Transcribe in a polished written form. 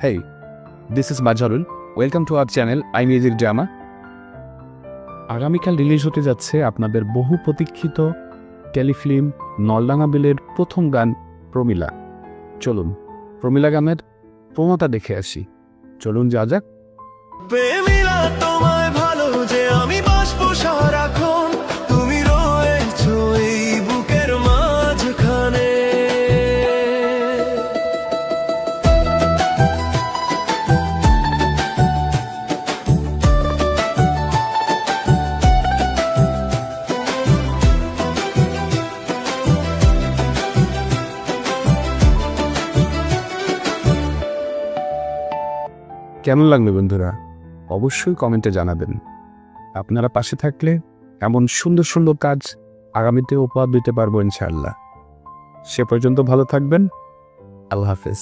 Hey, this is Majharul. Welcome to our channel, iMusic Drama. আগামীকাল release হতে যাচ্ছে আপনাদের বহু প্রতীক্ষিত টেলিফিল্ম নলডাঙ্গা বিলের প্রথম গান প্রমিলা। চলুন প্রমিলা গানের প্রমোটা দেখে আসি। চলুন যা যাক। প্রেমিলা তোমায় ভালো যে আমি বাসবো সারাক্ষণ, তুমি রয়েছো এই বুকের মাঝখানে। কেমন লাগবে বন্ধুরা? অবশ্যই কমেন্টে জানাবেন। আপনারা পাশে থাকলে এমন সুন্দর সুন্দর কাজ আগামীতে উপহার দিতে পারবো ইনশাআল্লাহ। সে পর্যন্ত ভালো থাকবেন। আল্লাহ হাফেজ।